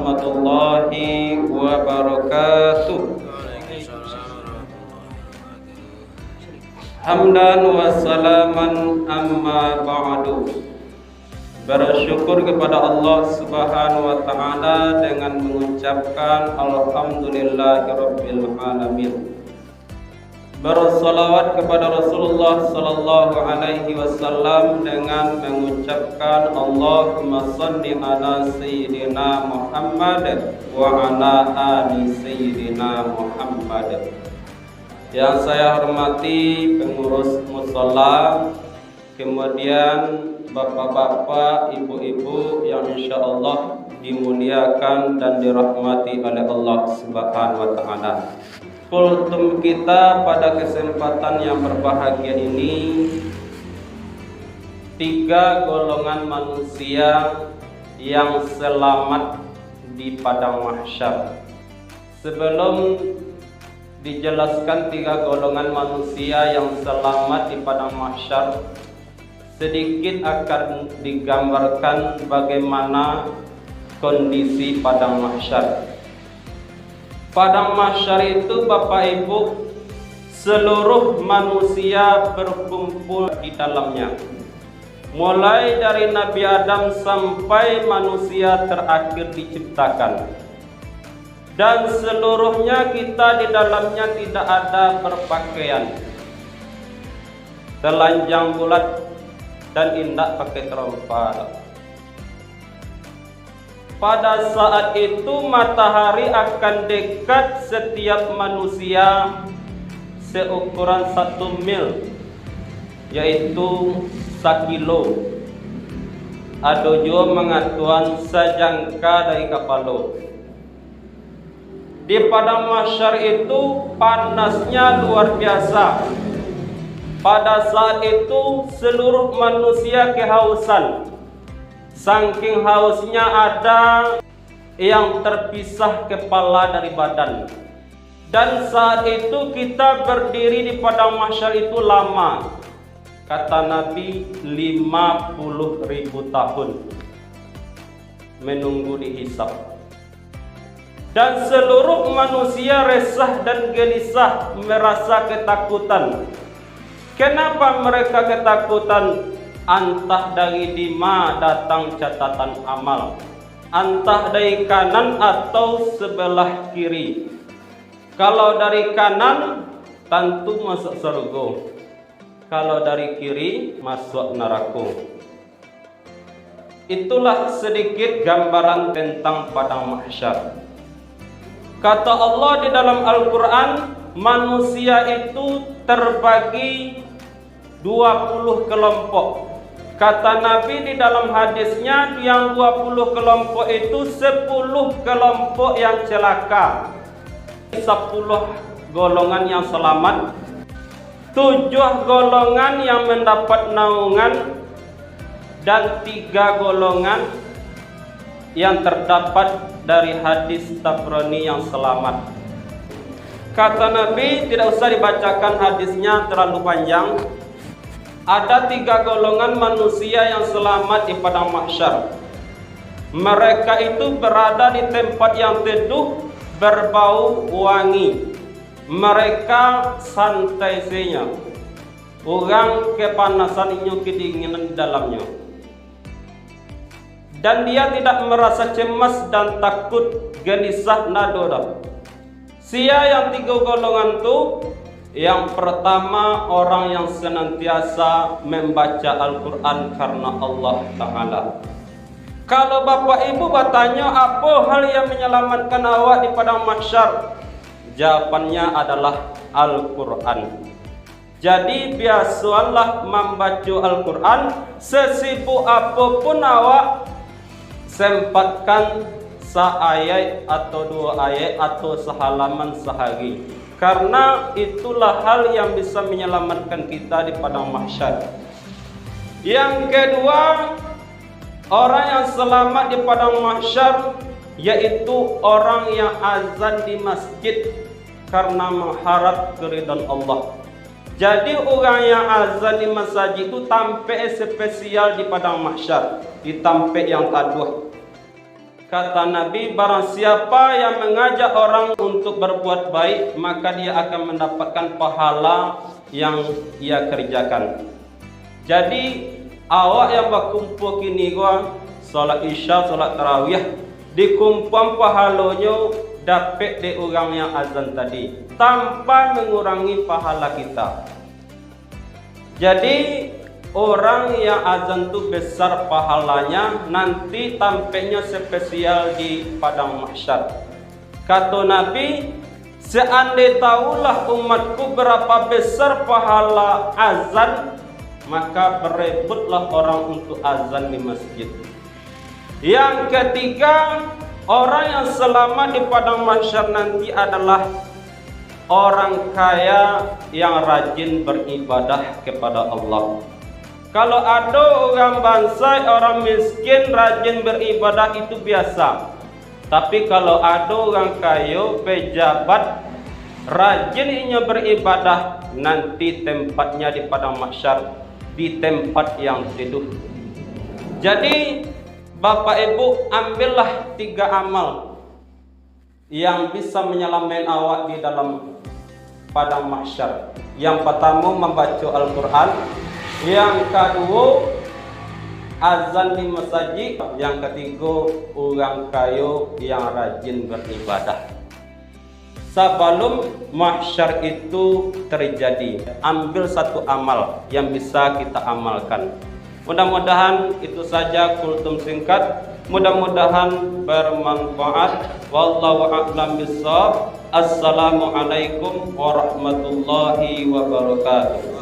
warahmatullahi wabarakatuh. Hamdan wa salaman amma ba'du. Bersyukur kepada Allah Subhanahu wa taala dengan mengucapkan alhamdulillahirabbil alamin. Bersalawat kepada Rasulullah sallallahu alaihi wasallam dengan mengucapkan Allahumma shalli ala sayyidina Muhammad wa ala ali sayyidina Muhammad. Yang saya hormati pengurus mushola, kemudian bapak-bapak, ibu-ibu yang insya Allah dimuliakan dan dirahmati oleh Allah Subhanahu wa taala. Kultum kita pada kesempatan yang berbahagia ini, 3 golongan manusia yang selamat di padang mahsyar. Sebelum dijelaskan 3 golongan manusia yang selamat di padang mahsyar, sedikit akan digambarkan bagaimana kondisi padang mahsyar. Padang mahsyar itu Bapak Ibu, seluruh manusia berkumpul di dalamnya. Mulai dari Nabi Adam sampai manusia terakhir diciptakan. Dan seluruhnya kita di dalamnya tidak ada berpakaian, telanjang bulat dan indah pakai terompa. Pada saat itu matahari akan dekat setiap manusia seukuran 1 mil, yaitu 1 kilo. Ada juga mengatuan sajangka dari kapalo. Di padang mahsyar itu panasnya luar biasa. Pada saat itu seluruh manusia kehausan. Saking hausnya ada yang terpisah kepala dari badan. Dan saat itu kita berdiri di padang mahsyar itu lama. Kata Nabi 50.000 tahun menunggu dihisab. Dan seluruh manusia resah dan gelisah, merasa ketakutan. Kenapa mereka ketakutan? Entah dari lima datang catatan amal, entah dari kanan atau sebelah kiri. Kalau dari kanan tentu masuk surga, kalau dari kiri masuk neraka. Itulah sedikit gambaran tentang padang mahsyar. Kata Allah di dalam Al-Quran, manusia itu terbagi 20 kelompok. Kata Nabi di dalam hadisnya, yang 20 kelompok itu 10 kelompok yang celaka, 10 golongan yang selamat, 7 golongan yang mendapat naungan, dan 3 golongan yang terdapat dari hadis Tabrani yang selamat. Kata Nabi, tidak usah dibacakan hadisnya terlalu panjang. Ada 3 golongan manusia yang selamat di padang mahsyar. Mereka itu berada di tempat yang teduh, berbau wangi. Mereka santai saja. Orang kepanasan inyo kedinginan di dalamnya. Dan dia tidak merasa cemas dan takut, gelisah nadoda. Sia yang 3 golongan itu, yang pertama orang yang senantiasa membaca Al-Quran karena Allah Ta'ala. Kalau Bapak Ibu bertanya apa hal yang menyelamatkan awak di padang mahsyar, jawabannya adalah Al-Quran. Jadi biasalah membaca Al-Quran, sesibuk apapun awak, sempatkan seayat atau 2 ayat atau sehalaman sehari. Karena itulah hal yang bisa menyelamatkan kita di padang mahsyar. Yang kedua, orang yang selamat di padang mahsyar yaitu orang yang azan di masjid karena mengharap keridhaan Allah. Jadi orang yang azan di masjid itu tampil spesial di padang mahsyar, di tampil yang taduh. Kata Nabi, barang siapa yang mengajak orang untuk berbuat baik, maka dia akan mendapatkan pahala yang ia kerjakan. Jadi awak yang berkumpul kini gua salat isya, salat tarawih, dikumpul pahalanya dapat di orang yang azan tadi tanpa mengurangi pahala kita. Jadi orang yang azan itu besar pahalanya, nanti tampaknya spesial di padang mahsyar. Kata Nabi, seandainya tahulah umatku berapa besar pahala azan, maka berebutlah orang untuk azan di masjid. Yang ketiga, orang yang selamat di padang mahsyar nanti adalah orang kaya yang rajin beribadah kepada Allah. Kalau ada orang bangsa, orang miskin rajin beribadah itu biasa. Tapi kalau ada orang kaya, pejabat rajinnya beribadah, nanti tempatnya di padang mahsyar, di tempat yang teduh. Jadi Bapak Ibu, ambillah 3 amal yang bisa menyelamatkan awak di dalam padang mahsyar. Yang pertama, membaca Al-Quran. Yang kedua, azan di masjid. Yang ketiga, orang kaya yang rajin beribadah. Sebelum mahsyar itu terjadi, ambil 1 amal yang bisa kita amalkan. Mudah-mudahan itu saja kultum singkat. Mudah-mudahan bermanfaat. Wallahu a'lam bishawab. Assalamualaikum warahmatullahi wabarakatuh.